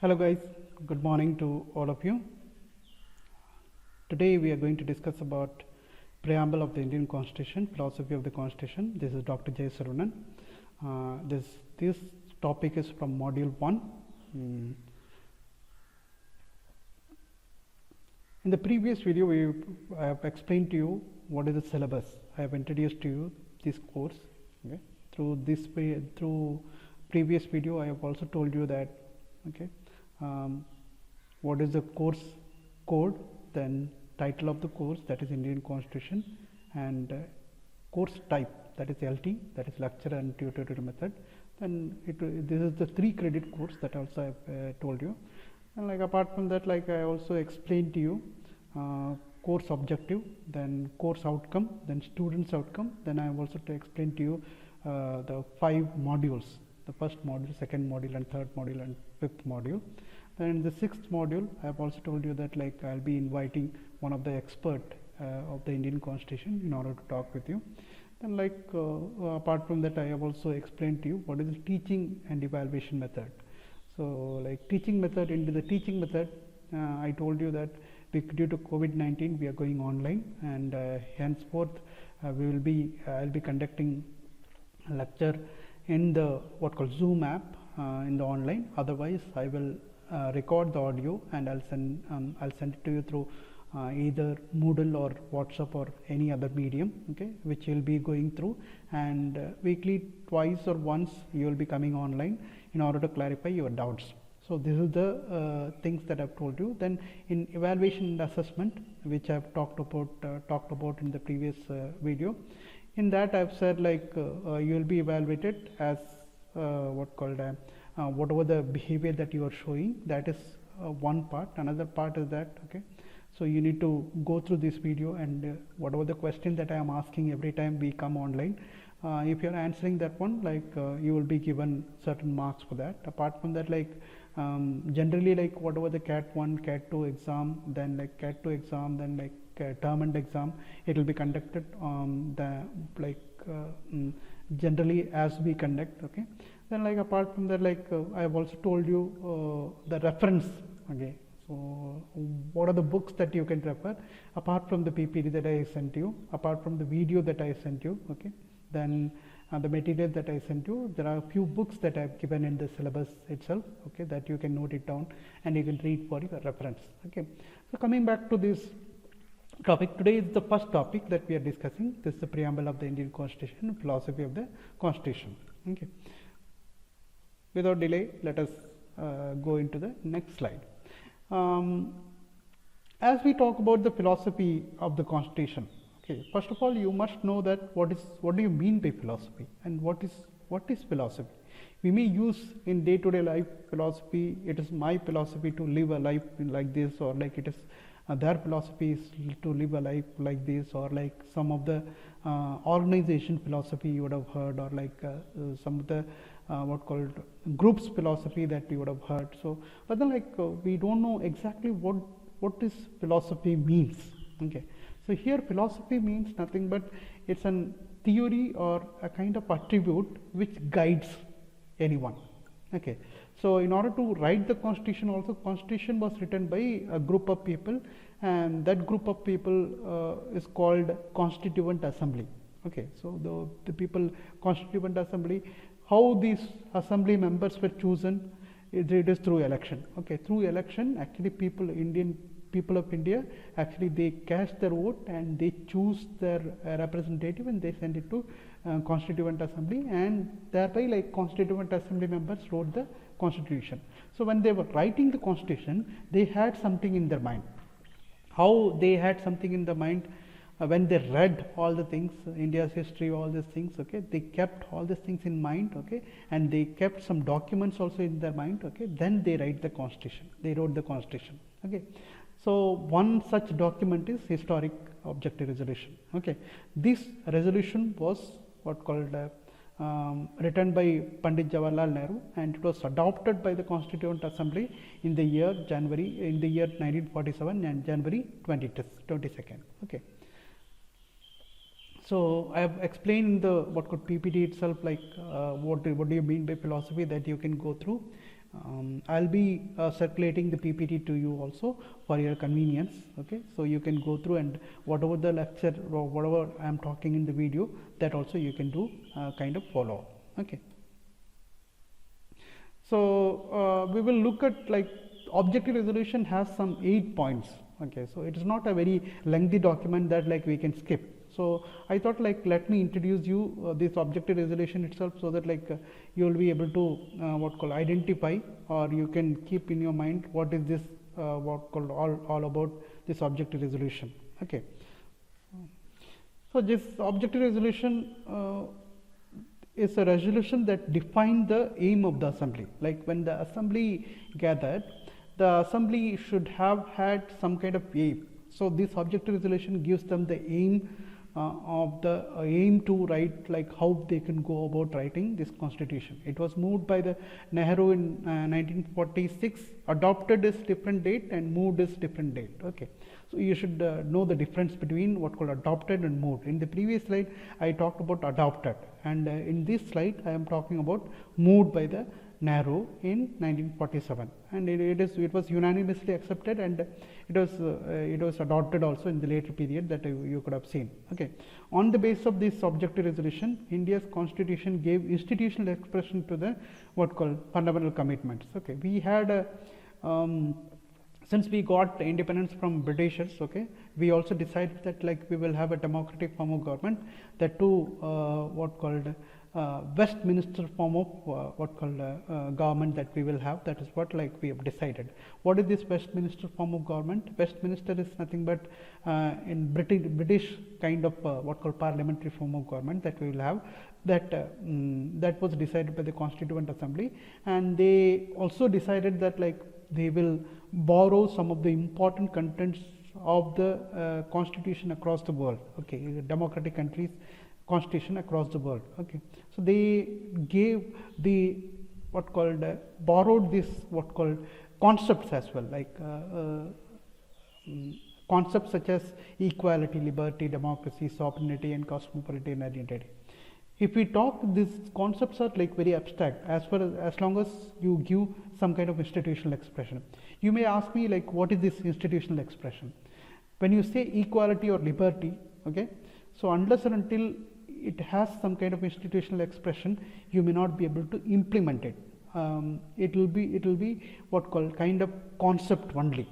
Hello guys, good morning to all of you. Today we are going to discuss about Preamble of the Indian Constitution, Philosophy of the Constitution. This is Dr. J. Sarunan. This topic is from Module 1. In the previous video, I have explained to you what is the syllabus. I have introduced to you this course. Okay. Through previous video, I have also told you that what is the course code, then title of the course, that is Indian Constitution, and course type, that is LT, that is lecture and tutorial method. Then this is the 3 credit course that also I have told you. And apart from that, I also explained to you course objective, then course outcome, then students outcome. Then I have also to explain to you the 5 modules, the first module, second module, and third module, and fifth module. Then in the 6th module, I have also told you that I'll be inviting one of the expert of the Indian Constitution in order to talk with you. Then apart from that, I have also explained to you what is the teaching and evaluation method. So teaching method, into the teaching method, I told you that due to COVID-19 we are going online, and henceforth I'll be conducting a lecture in the what called Zoom app in the online. Otherwise I will record the audio and I'll send it to you through either Moodle or WhatsApp or any other medium, which you'll be going through, and weekly twice or once you will be coming online in order to clarify your doubts. So this is the things that I've told you. Then in evaluation and assessment, which I've talked about in the previous video, in that I've said you will be evaluated as whatever the behavior that you are showing. That is one part. Another part is that so you need to go through this video, and whatever the question that I am asking every time we come online, if you are answering that one, you will be given certain marks for that. Apart from that, generally whatever the CAT 1, CAT 2 exam, then CAT 2 exam, then term and exam, it will be conducted generally as we conduct. Then apart from that, I have also told you the reference. So what are the books that you can refer apart from the PPT that I sent you, apart from the video that I sent you? Then the material that I sent you, there are a few books that I have given in the syllabus itself, that you can note it down and you can read for your reference. So coming back to this topic, today is the first topic that we are discussing. This is the preamble of the Indian Constitution, philosophy of the Constitution. Without delay, let us go into the next slide. As we talk about the philosophy of the Constitution, first of all, you must know that what do you mean by philosophy, and what is philosophy. We may use in day-to-day life philosophy. It is my philosophy to live a life like this, or it is their philosophy is to live a life like this, or some of the organization philosophy you would have heard, or some of the groups philosophy that you would have heard. So but then we don't know exactly what this philosophy means. So here philosophy means nothing but it's a theory or a kind of attribute which guides anyone. So in order to write the Constitution, also Constitution was written by a group of people, and that group of people is called Constituent Assembly. So the people, Constituent Assembly, how these assembly members were chosen, it is through election. Through election, actually people of India, actually they cast their vote and they choose their representative, and they send it to Constituent Assembly, and thereby Constituent Assembly members wrote the Constitution. So when they were writing the Constitution, they had something in their mind. How they had something in their mind? When they read all the things, India's history, all these things, they kept all these things in mind, and they kept some documents also in their mind, then they write the Constitution. They wrote the Constitution. So one such document is historic objective resolution. This resolution was written by Pandit Jawaharlal Nehru, and it was adopted by the Constituent Assembly in the year 1947 and January 22nd. So I have explained the PPT itself, what do you mean by philosophy, that you can go through. I'll be circulating the PPT to you also for your convenience. Okay, so you can go through, and whatever the lecture or whatever I'm talking in the video, that also you can do kind of follow. Okay. So we will look at, like, objective resolution has some 8 points. Okay, so it is not a very lengthy document that like we can skip. So I thought, like, let me introduce you this objective resolution itself, so that like you will be able to what called identify, or you can keep in your mind what is this what called all about this objective resolution. Okay. So this objective resolution is a resolution that defines the aim of the assembly. Like when the assembly gathered, the assembly should have had some kind of aim. So this objective resolution gives them the aim aim to write, like how they can go about writing this constitution. It was moved by the Nehru in 1946, adopted is different date and moved is different date. Okay, so you should know the difference between what called adopted and moved. In the previous slide I talked about adopted, and in this slide I am talking about moved by the Nehru in 1947, and it was unanimously accepted, and it was adopted also in the later period that you could have seen. Okay, on the basis of this objective resolution, India's constitution gave institutional expression to the what called fundamental commitments. Okay, we had since we got independence from Britishers, okay, we also decided that like we will have a democratic form of government, that too what called Westminster form of what called government that we will have. That is what like we have decided. What is this Westminster form of government? Westminster is nothing but in British kind of what called parliamentary form of government that we will have. That was decided by the Constituent Assembly, and they also decided that like they will borrow some of the important contents of the constitution across the world. Okay, democratic countries constitution across the world. Okay, so they gave the what called borrowed this what called concepts as well, like concepts such as equality, liberty, democracy, sovereignty, and cosmopolitan identity. If we talk, these concepts are like very abstract as long as you give some kind of institutional expression. You may ask me like, what is this institutional expression? When you say equality or liberty, okay, so unless and until it has some kind of institutional expression, you may not be able to implement it. It will be what called kind of concept only.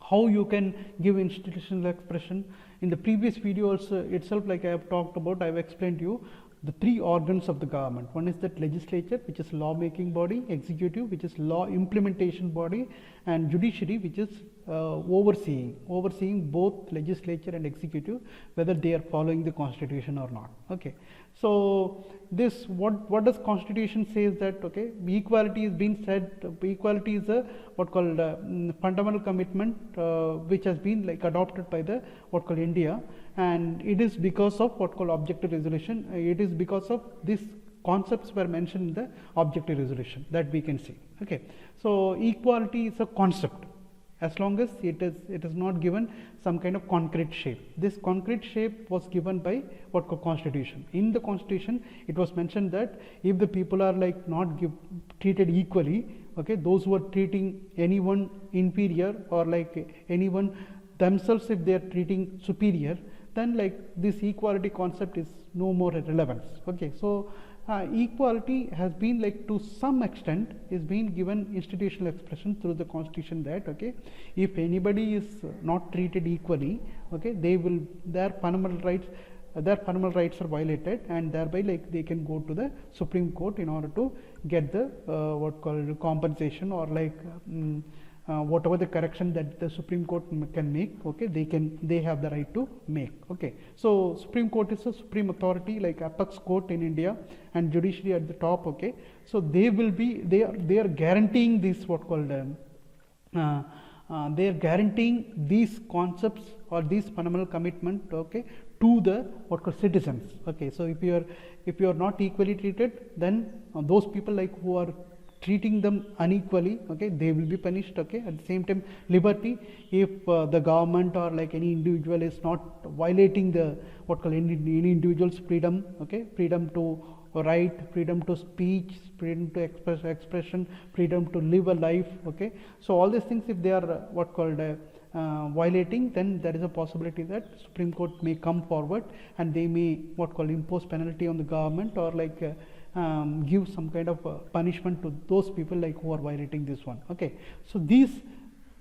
How you can give institutional expression? In the previous video also itself, like I have talked about, I have explained to you the three organs of the government. One is that legislature, which is law making body; executive, which is law implementation body; and judiciary, which is overseeing both legislature and executive, whether they are following the constitution or not. Okay, so this what does constitution says that okay, equality is being said. Equality is a what called fundamental commitment which has been like adopted by the what called India, and it is because of what called objective resolution. It is because of these concepts were mentioned in the objective resolution that we can see. Okay, so equality is a concept as long as it is not given some kind of concrete shape. This concrete shape was given by what called constitution. In the constitution it was mentioned that if the people are like not treated equally, okay, those who are treating anyone inferior or like anyone themselves if they are treating superior, then like this equality concept is no more relevance. Okay, so equality has been like to some extent is being given institutional expression through the constitution, that okay, if anybody is not treated equally, okay, their fundamental rights are violated, and thereby like they can go to the Supreme Court in order to get the what called compensation or like whatever the correction that the Supreme Court can make. Okay, they have the right to make. Okay, so Supreme Court is a supreme authority, like apex court in India, and judiciary at the top. Okay, so they are guaranteeing this what called they are guaranteeing these concepts or these fundamental commitment, okay, to the what called citizens. Okay, so if you are not equally treated, then those people like who are treating them unequally, okay, they will be punished. Okay, at the same time, liberty, if the government or like any individual is not violating the what called any individual's freedom, okay, freedom to right, freedom to speech, freedom to expression, freedom to live a life. Okay, so all these things, if they are what called violating, then there is a possibility that Supreme Court may come forward and they may what called impose penalty on the government, or like give some kind of punishment to those people like who are violating this one. Okay, so these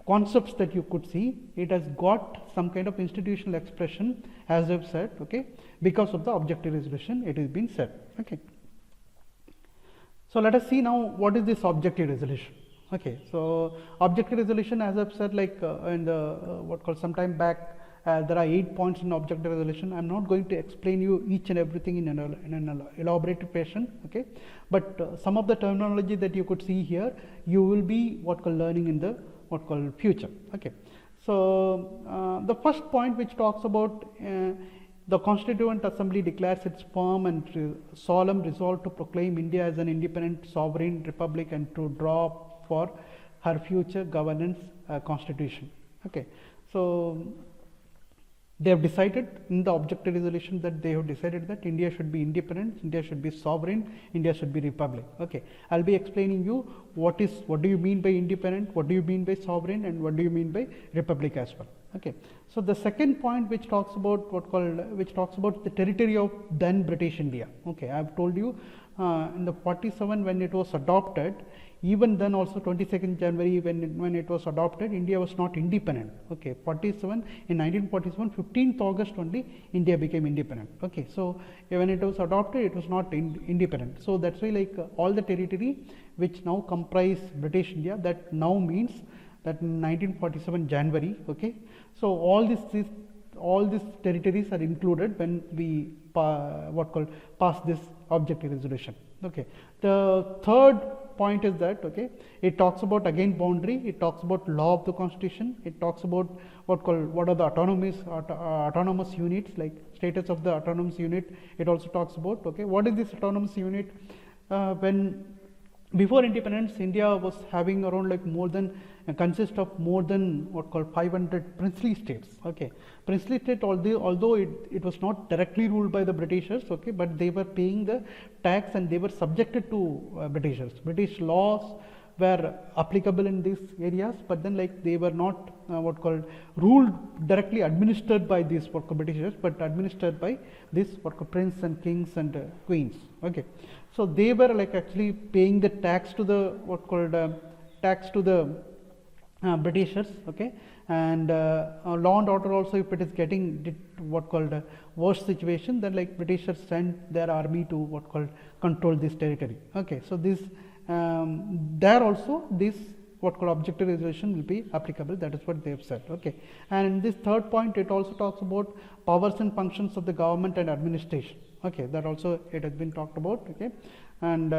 concepts that you could see, it has got some kind of institutional expression, as I've said. Okay, because of the objective resolution, it has been said. Okay, so let us see now what is this objective resolution. Okay, so objective resolution, as I've said, like in the what called some time back, there are 8 points in objective resolution. I'm not going to explain you each and everything in an elaborate fashion. Okay, but some of the terminology that you could see here, you will be what called learning in the what called future. Okay, so the first point, which talks about the Constituent Assembly declares its firm and solemn resolve to proclaim India as an independent sovereign republic and to draw for her future governance constitution. Okay, so they have decided in the objective resolution that they have decided that India should be independent, India should be sovereign, India should be republic. Okay, I'll be explaining you what do you mean by independent, what do you mean by sovereign, and what do you mean by republic as well. Okay, so the second point, which talks about the territory of then British India. Okay, I have told you in the 47 when it was adopted, even then also 22nd January when it was adopted, India was not independent. Okay, 47 in 1947, 15th August only India became independent. Okay, so when it was adopted, it was not independent. So that's why like all the territory which now comprise British India, that now means that in 1947 January. Okay, so all these territories are included when we pass this objective resolution. Okay, the third point is that it talks about again boundary, it talks about law of the constitution, it talks about what are the autonomous units, like status of the autonomous unit. It also talks about what is this autonomous unit. When before independence, India was having around consist of more than 500 princely states. Okay, princely state, although it was not directly ruled by the Britishers, but they were paying the tax and they were subjected to Britishers. British laws were applicable in these areas, but then they were not ruled directly, administered by these Britishers, but administered by this prince and kings and queens. Okay, so they were actually paying the tax to the Britishers. Okay, and law and order also, if it is getting worse situation, then Britishers send their army to control this territory. Okay, so this there also this objective resolution will be applicable. That is what they have said. Okay, and in this third point, it also talks about powers and functions of the government and administration. Okay, that also it has been talked about. Okay, and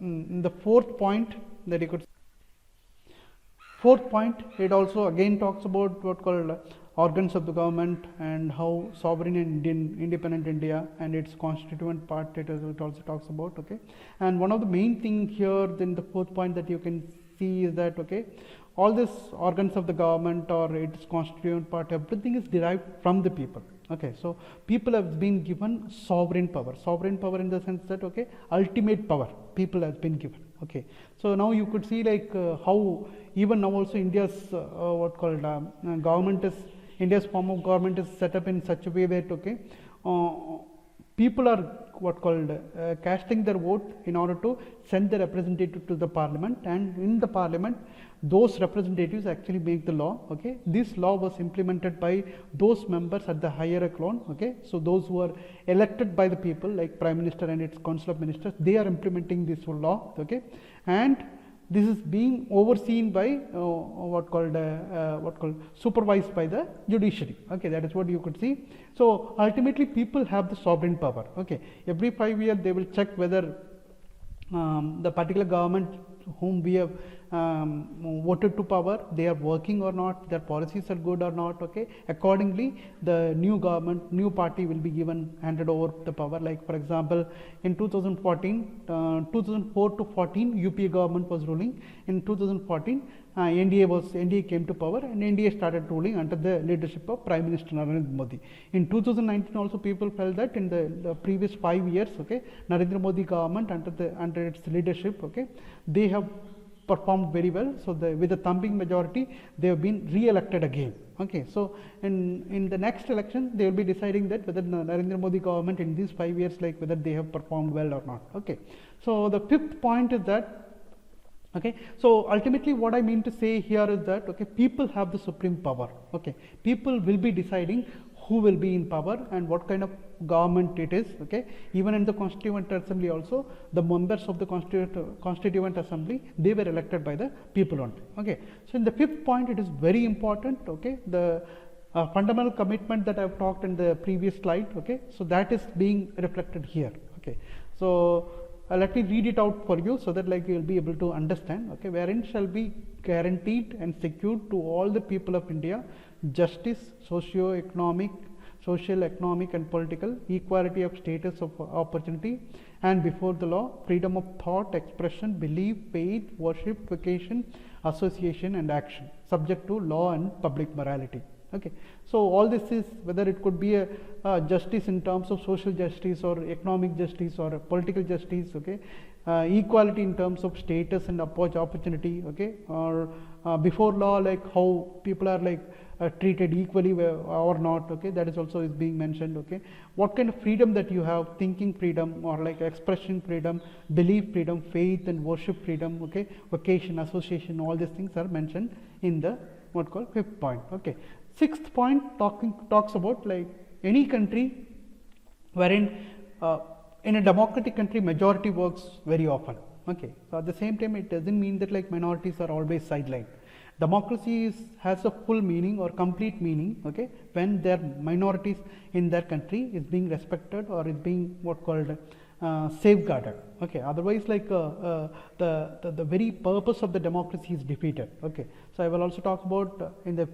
in the fourth point that you could. Fourth point, it also again talks about organs of the government and how sovereign and independent India and its constituent part it also talks about. Okay, and one of the main thing here in the fourth point that you can see is that all these organs of the government or its constituent part, everything is derived from the people. Okay, so people have been given sovereign power in the sense that ultimate power people has been given. Okay, so now you could see how even now also India's government is, India's form of government is set up in such a way that people are casting their vote in order to send the representative to the parliament, and in the parliament those representatives actually make the law. Okay, this law was implemented by those members at the higher echelon. Okay, so those who are elected by the people, like Prime Minister and its Council of Ministers, they are implementing this law. Okay, and this is being overseen by supervised by the judiciary. Okay, that is what you could see. So ultimately people have the sovereign power. Okay, every 5 years they will check whether the particular government whom we have voted to power, they are working or not, their policies are good or not. Okay, accordingly the new government, new party will be handed over the power. Like for example, in 2004 to 14 UPA government was ruling. In 2014 NDA came to power, and NDA started ruling under the leadership of Prime Minister Narendra Modi. In 2019 also people felt that in the previous 5 years, okay, Narendra Modi government under its leadership, okay, they have performed very well. So with a thumping majority, they have been re-elected again. Okay, so in the next election, they will be deciding that whether Narendra Modi government in these 5 years, like whether they have performed well or not. Okay, so the fifth point is that, okay, so ultimately what I mean to say here is that, okay, people have the supreme power. Okay, people will be deciding who will be in power and what kind of government it is. Okay, even in the Constituent Assembly also, the members of the Constituent Assembly, they were elected by the people only. Okay, so in the fifth point, it is very important. Okay, the fundamental commitment that I have talked in the previous slide. Okay, so that is being reflected here. Okay, so let me read it out for you so that like you will be able to understand. Okay, wherein shall be guaranteed and secured to all the people of India justice, socio-economic, social, economic and political, equality of status of opportunity and before the law, freedom of thought, expression, belief, faith, worship, vocation, association and action, subject to law and public morality. Okay, so all this is whether it could be a justice in terms of social justice or economic justice or political justice. Okay, equality in terms of status and opportunity. Okay, or before law, like how people are like treated equally or not. Okay, that is also is being mentioned. Okay, what kind of freedom that you have, thinking freedom or like expression freedom, belief freedom, faith and worship freedom. Okay, vocation, association, all these things are mentioned in the what called fifth point. Okay, sixth point talks about like any country wherein in a democratic country majority works very often. Okay, so at the same time it doesn't mean that like minorities are always sidelined. Democracy has a full meaning or complete meaning, okay, when their minorities in their country is being respected or is being what called safeguarded. Okay, otherwise like the very purpose of the democracy is defeated. Okay, so I will also talk about in the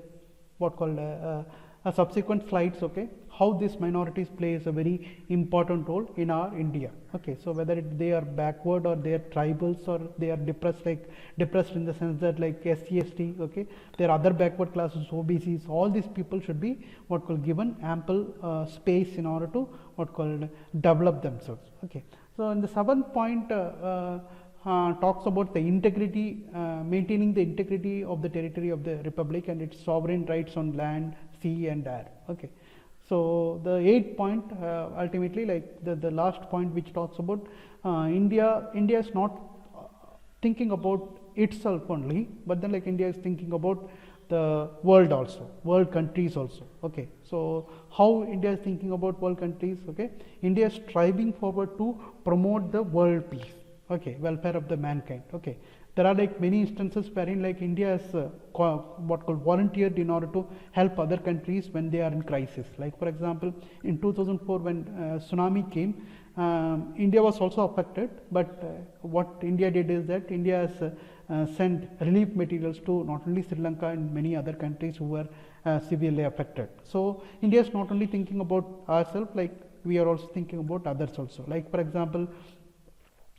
what called subsequent slides, okay, how these minorities plays a very important role in our India. Okay, so whether they are backward or they are tribals or they are depressed, like depressed in the sense that like SC, ST, okay, there are other backward classes, OBCs, all these people should be what called given ample space in order to what called develop themselves. Okay, so in the seventh point talks about the integrity, maintaining the integrity of the territory of the republic and its sovereign rights on land, sea and air. Okay, so the eighth point ultimately like the last point which talks about India is not thinking about itself only, but then like India is thinking about the world also, world countries also. Okay, so how India is thinking about world countries? Okay, India is striving forward to promote the world peace. Okay, welfare of the mankind. Okay, there are like many instances wherein like India is what called volunteered in order to help other countries when they are in crisis. Like for example, in 2004 when tsunami came, India was also affected, but what India did is that India has sent relief materials to not only Sri Lanka and many other countries who were severely affected. So India is not only thinking about ourselves, like we are also thinking about others also. Like for example,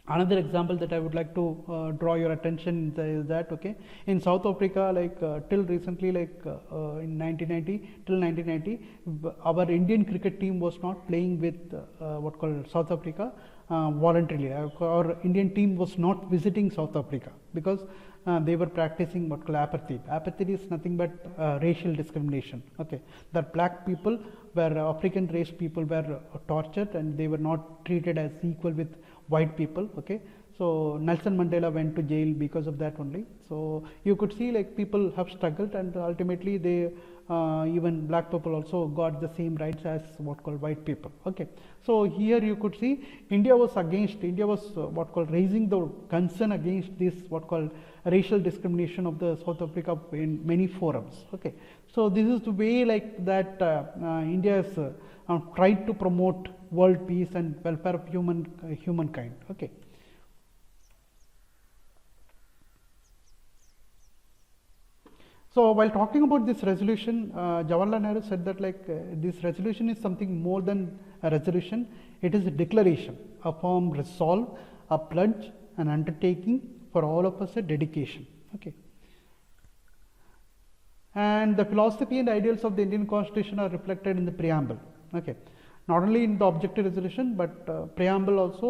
another example that I would like to draw your attention is that, okay, in South Africa, like till recently, like in 1990, till 1990, our Indian cricket team was not playing with what called South Africa voluntarily. Our Indian team was not visiting South Africa because they were practicing what called apartheid. Apartheid is nothing but racial discrimination. Okay, that black people were African race people were tortured and they were not treated as equal with white people. Okay, so Nelson Mandela went to jail because of that only. So you could see like people have struggled and ultimately they even black people also got the same rights as what called white people. Okay, so here you could see India was what called raising the concern against this what called racial discrimination of the South Africa in many forums. Okay, so this is the way like that India has tried to promote world peace and welfare of humankind. Okay. So while talking about this resolution, Jawaharlal Nehru said that like this resolution is something more than a resolution. It is a declaration, a firm resolve, a pledge, an undertaking, for all of us a dedication. Okay. and the philosophy and ideals of the Indian Constitution are reflected in the preamble. Okay, not only in the objective resolution, but preamble also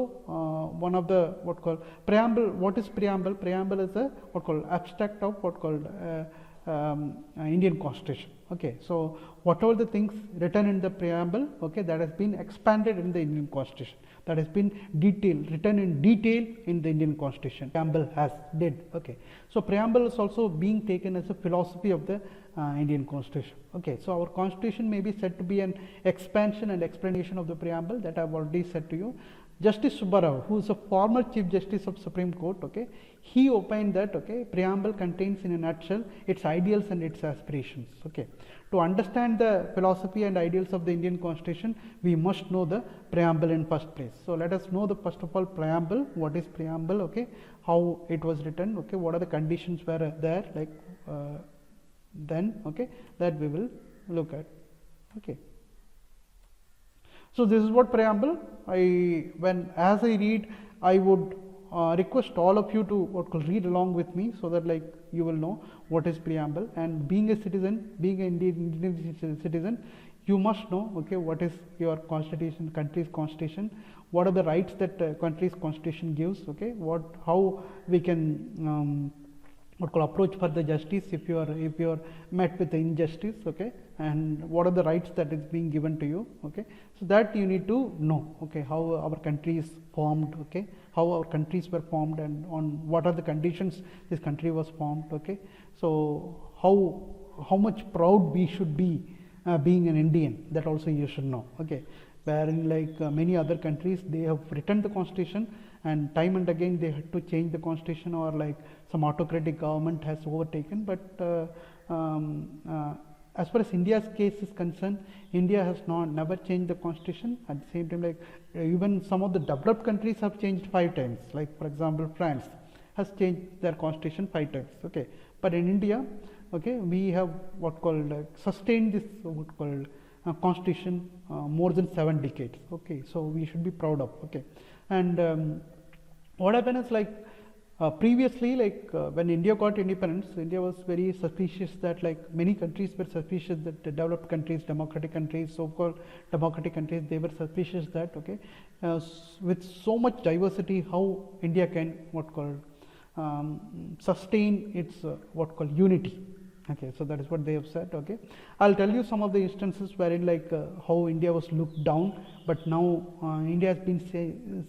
one of the what called preamble. What is preamble? Preamble is a what called abstract of what called Indian Constitution. Okay, so whatever the things written in the preamble, okay, that has been expanded in the Indian Constitution, that has been written in detail in the Indian Constitution. Preamble has did. Okay, so preamble is also being taken as a philosophy of the Indian Constitution. Okay, so our Constitution may be said to be an expansion and explanation of the preamble that I have already said to you. Justice Subbarao, who is a former Chief Justice of Supreme Court, okay, he opined that okay, preamble contains in a nutshell its ideals and its aspirations. Okay, to understand the philosophy and ideals of the Indian Constitution, we must know the preamble in first place. So let us know the first of all preamble. What is preamble? Okay, how it was written? Okay, what are the conditions were there? Like then okay, that we will look at. Okay. So this is what preamble. As I read, I would request all of you to read along with me, so that like you will know what is preamble. And being a citizen, being an Indian citizen, you must know okay, what is your constitution, country's constitution, what are the rights that country's constitution gives. Okay, how we can approach for the justice if you are met with the injustice. Okay, and what are the rights that is being given to you. Okay, so that you need to know. Okay, how our country is formed. Okay, how our countries were formed and on what are the conditions this country was formed. Okay, so how much proud we should be being an Indian, that also you should know. Okay, wherein like many other countries, they have written the constitution and time and again they had to change the constitution, or like some autocratic government has overtaken. But as far as India's case is concerned, India has never changed the constitution. At the same time, like even some of the developed countries have changed 5 times. Like for example, France has changed their constitution 5 times. Okay, but in India, okay, we have what called sustained this what called constitution more than 7 decades. Okay, so we should be proud of. Okay, and what happened is like previously, like when India got independence, India was very suspicious that like many countries were suspicious that the developed countries, democratic countries, so-called democratic countries, they were suspicious that okay, with so much diversity, how India can what called sustain its what called unity. Okay, so that is what they have said. Okay, I'll tell you some of the instances wherein like how India was looked down, but now India has been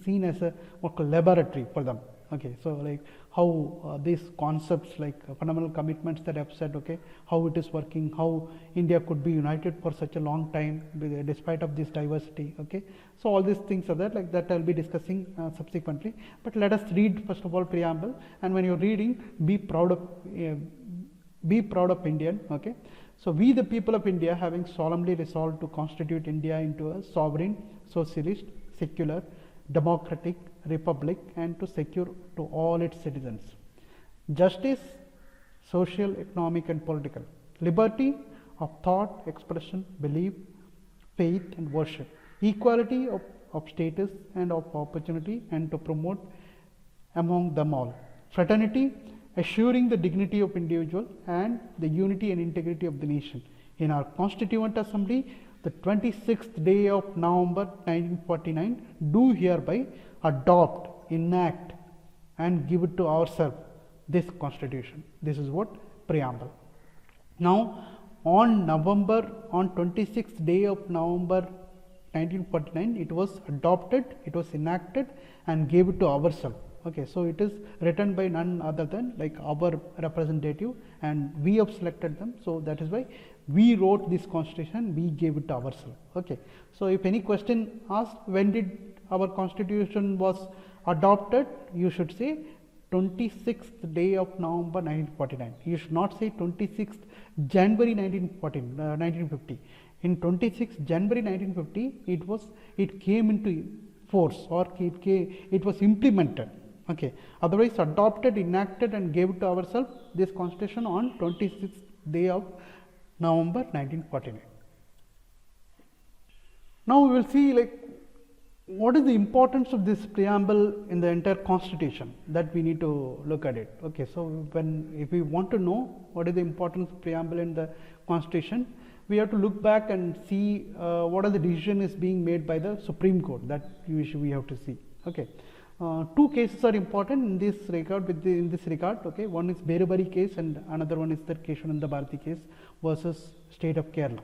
seen as a what called laboratory for them. Okay, so like how these concepts like fundamental commitments that I have said, okay, how it is working, how India could be united for such a long time despite of this diversity. Okay, so all these things are there, like that I'll be discussing subsequently. But let us read first of all preamble, and when you're reading, be proud of Indian. Okay, so we the people of India, having solemnly resolved to constitute India into a sovereign, socialist, secular, democratic republic, and to secure to all its citizens justice, social, economic and political, liberty of thought, expression, belief, faith and worship, equality of status and of opportunity, and to promote among them all fraternity, assuring the dignity of individual and the unity and integrity of the nation. In our Constituent Assembly, the 26th day of November 1949, do hereby adopt, enact and give it to ourselves this constitution. This is what preamble. Now on 26th day of November 1949, it was adopted, it was enacted and gave it to ourselves. Okay, so it is written by none other than like our representative, and we have selected them. So that is why we wrote this constitution, we gave it to ourselves. Okay, so if any question asked, when did our constitution was adopted, you should say 26th day of November 1949. You should not say 26th January 1950. In 26th January 1950, it came into force, or it was implemented. Okay, otherwise adopted, enacted and gave it to ourselves this constitution on 26th day of November 1949. Now we will see like what is the importance of this preamble in the entire constitution, that we need to look at it. Okay, so if we want to know what is the importance of preamble in the constitution, we have to look back and see what are the decision is being made by the Supreme Court, that we have to see. Okay, two cases are important in this regard. Okay, one is Berubari case and another one is the Keshavananda Bharati case versus state of Kerala.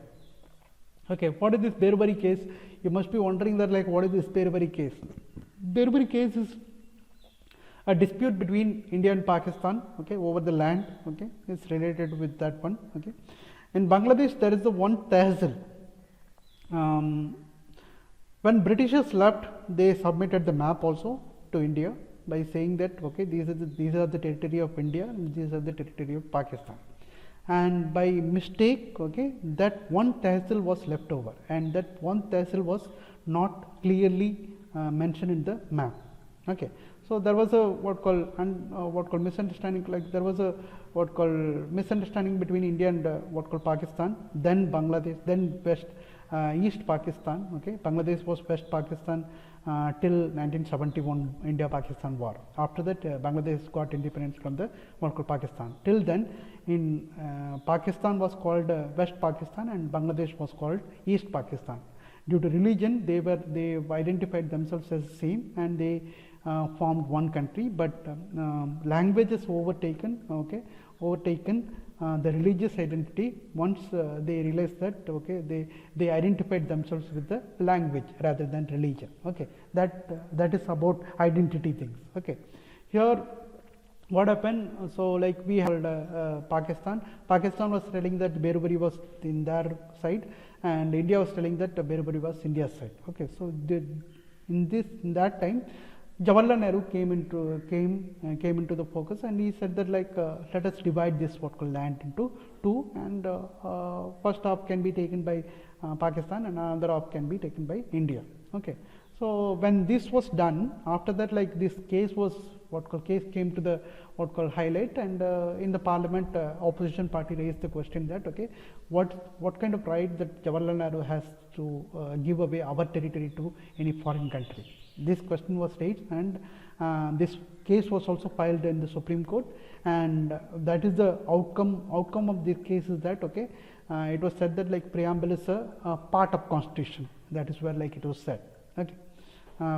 Okay, what is this Berubari case? You must be wondering that, like, what is this Berubari case? Berubari case is a dispute between India and Pakistan, okay, over the land. Okay, it's related with that one. Okay, in Bangladesh there is the one tehsil. When Britishers left, they submitted the map also to India by saying that, okay, these are the territory of India and these are the territory of Pakistan. And by mistake, okay, that one tehsil was left over, and that one tehsil was not clearly mentioned in the map. Okay, so there was a what called misunderstanding. Like, there was a what called misunderstanding between India and what called Pakistan, then Bangladesh, then East Pakistan. Okay, Bangladesh was West Pakistan till 1971 India-Pakistan war. After that, Bangladesh got independence from the what called Pakistan. Till then, in Pakistan was called West Pakistan and Bangladesh was called East Pakistan. Due to religion, they identified themselves as same, and they formed one country. But languages overtaken. Okay, the religious identity. Once they realized that, okay, they identified themselves with the language rather than religion. Okay, that is about identity things. Okay, here what happened? So, like, we had Pakistan was telling that Berubari was in their side, and India was telling that Berubari was India's side. Okay, so in that time, Jawaharlal Nehru came into the focus, and he said that, like, let us divide this what called land into two, and first half can be taken by Pakistan and another half can be taken by India. Okay, so when this was done, after that, like, this case came to the highlight, and in the parliament, opposition party raised the question that, okay, what kind of right that Jawaharlal Nehru has to give away our territory to any foreign country. This question was raised, and this case was also filed in the Supreme Court, and that is the outcome of this case is that, okay, it was said that, like, preamble is a part of constitution. That is where, like, it was said. Okay,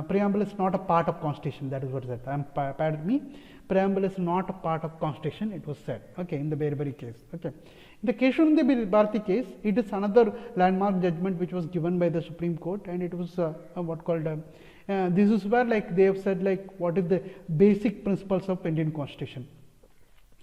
preamble is not a part of constitution. That is what it said. Pardon me. Preamble is not a part of constitution. It was said. Okay, in the Berubari case. Okay, in the Keshavananda Bharati case, it is another landmark judgment which was given by the Supreme Court, and it was this is where, like, they have said, like, what is the basic principles of Indian Constitution.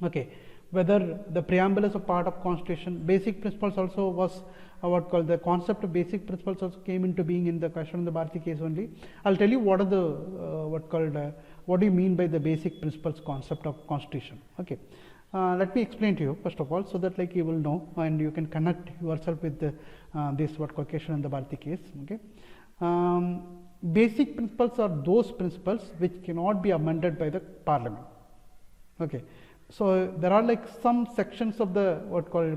Okay, whether the preamble is a part of constitution, basic principles also was the concept of basic principles also came into being in the Keshavananda Bharati case only. I'll tell you what are the what do you mean by the basic principles concept of constitution. Okay, let me explain to you first of all, so that, like, you will know and you can connect yourself with the this Keshavananda Bharati case. Okay, basic principles are those principles which cannot be amended by the parliament. Okay, so there are, like, some sections of the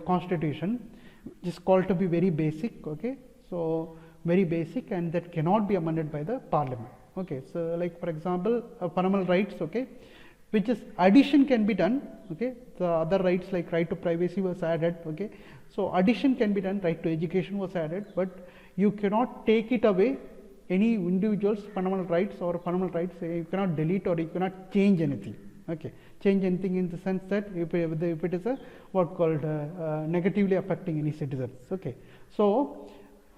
constitution which is called to be very basic. Okay, so very basic, and that cannot be amended by the parliament. Okay, so, like, for example, fundamental rights. Okay, which is addition can be done. Okay, the other rights, like right to privacy, was added. Okay, so addition can be done. Right to education was added, but you cannot take it away. Any individual's fundamental rights you cannot delete or you cannot change anything. Okay, change anything in the sense that if it is a negatively affecting any citizens. Okay, so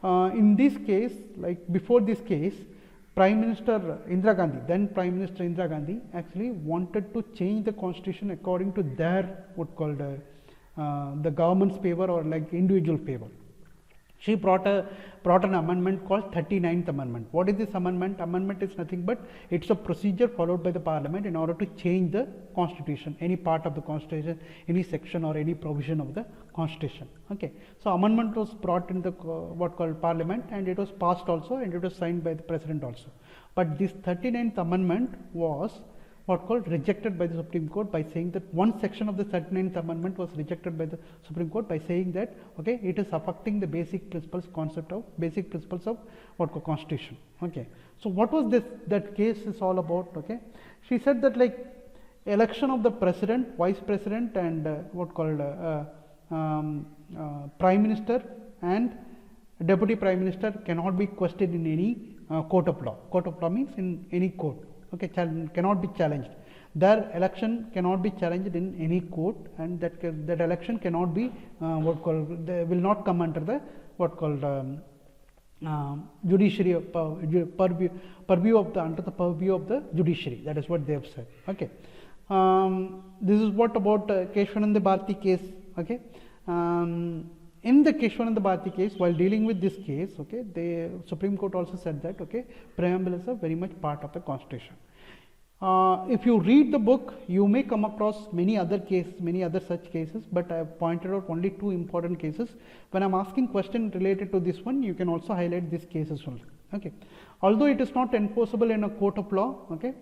in this case, like, before this case, then Prime Minister Indira Gandhi actually wanted to change the constitution according to their the government's favor or, like, individual favor. She brought an amendment called 39th Amendment. What is this amendment? Amendment is nothing but it's a procedure followed by the parliament in order to change the constitution, any part of the constitution, any section or any provision of the constitution. Okay, so amendment was brought in the parliament, and it was passed also, and it was signed by the president also. But this 39th Amendment was what called rejected by the Supreme Court by saying that one section of the 39th Amendment was rejected by the Supreme Court by saying that okay, it is affecting the basic principles of what called Constitution. Okay, so what was that case is all about? Okay, she said that like election of the president, vice president, and what called prime minister and deputy prime minister cannot be questioned in any court of law. Court of law means in any court. Okay, cannot be challenged. Their election cannot be challenged in any court, and that election cannot be what called, they will not come under the what called judiciary purview of the under the purview of the judiciary. That is what they have said. Okay, this is what about Keshwananda Bharati case. Okay. In the Keshwananda Bharati case, while dealing with this case, okay, the Supreme Court also said that okay, preamble is a very much part of the Constitution. If you read the book, you may come across many other such cases, but I have pointed out only two important cases. When I am asking question related to this one, you can also highlight these cases only. Okay, although it is not enforceable in a court of law. Okay.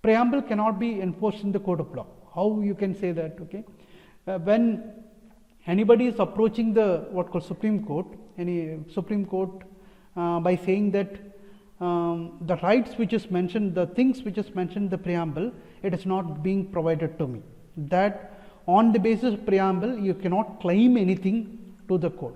Preamble cannot be enforced in the court of law. How you can say that? Okay, when anybody is approaching the what called Supreme Court, by saying that the rights which is mentioned, the things which is mentioned in the preamble, it is not being provided to me. That on the basis of preamble, you cannot claim anything to the court.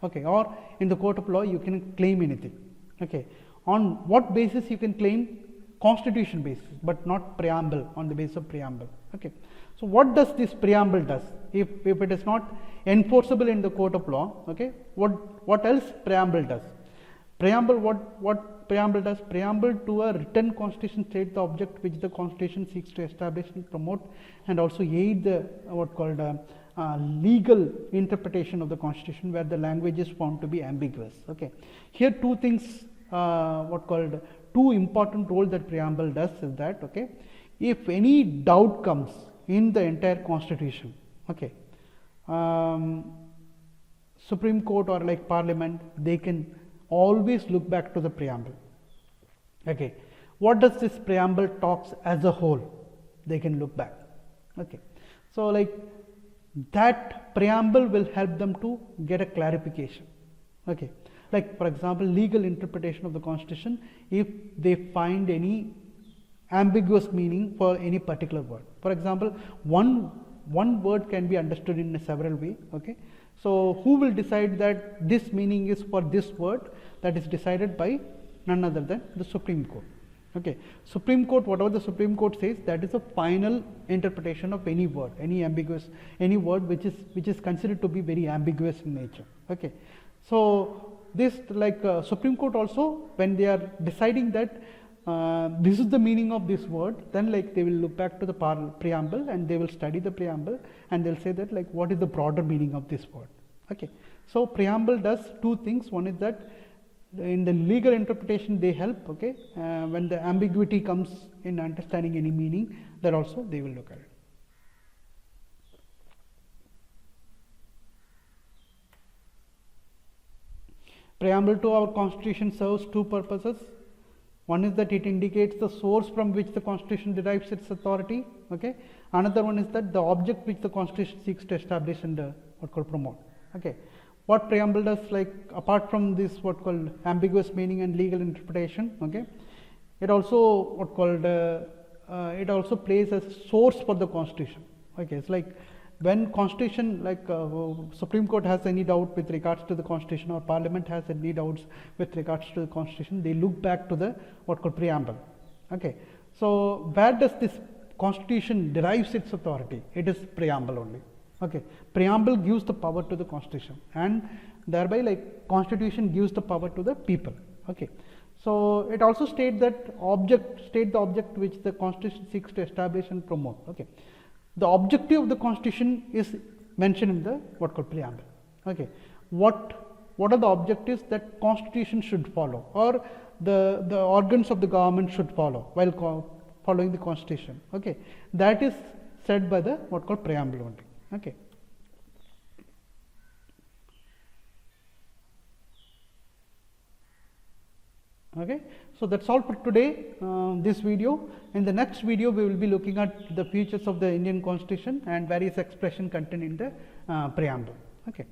Okay, or in the court of law, you can claim anything. Okay, on what basis you can claim? Constitution basis, but not preamble, on the basis of preamble. Okay, so what does this preamble does? If it is not enforceable in the court of law, okay, what else preamble does? Preamble, what preamble does? Preamble to a written constitution state the object which the constitution seeks to establish and promote, and also aid the what called legal interpretation of the constitution where the language is found to be ambiguous. Okay, here two things two important role that preamble does is that okay, if any doubt comes in the entire constitution, okay, Supreme Court or like Parliament, they can always look back to the preamble. Okay, what does this preamble talks as a whole? They can look back. Okay, so like that preamble will help them to get a clarification. Okay, like for example, legal interpretation of the constitution, if they find any ambiguous meaning for any particular word. For example, one word can be understood in several ways. Okay, so who will decide that this meaning is for this word? That is decided by none other than the Supreme Court. Okay, Supreme Court, whatever the Supreme Court says, that is a final interpretation of any word, any word which is considered to be very ambiguous in nature. Okay, so this like Supreme Court also, when they are deciding that this is the meaning of this word, then like they will look back to the preamble and they will study the preamble and they'll say that like what is the broader meaning of this word. Okay, so preamble does two things. One is that in the legal interpretation they help. Okay, when the ambiguity comes in understanding any meaning, that also they will look at it. Preamble to our constitution serves two purposes. One is that it indicates the source from which the constitution derives its authority. Okay, another one is that the object which the constitution seeks to establish and promote. Okay, what preamble does, like apart from this what called ambiguous meaning and legal interpretation, okay, it also it also plays as source for the constitution. Okay, it's like when constitution, like Supreme Court has any doubt with regards to the constitution, or Parliament has any doubts with regards to the constitution, they look back to the preamble. Okay, so where does this constitution derives its authority? It is preamble only. Okay, preamble gives the power to the constitution, and thereby like constitution gives the power to the people. Okay, so it also states that the object which the constitution seeks to establish and promote. Okay, the objective of the constitution is mentioned in the preamble. Okay, what are the objectives that constitution should follow, or the organs of the government should follow while following the constitution? Okay, that is said by the preamble only. Okay, Okay, so that's all for today. This video. In the next video, we will be looking at the features of the Indian Constitution and various expression contained in the preamble. Okay.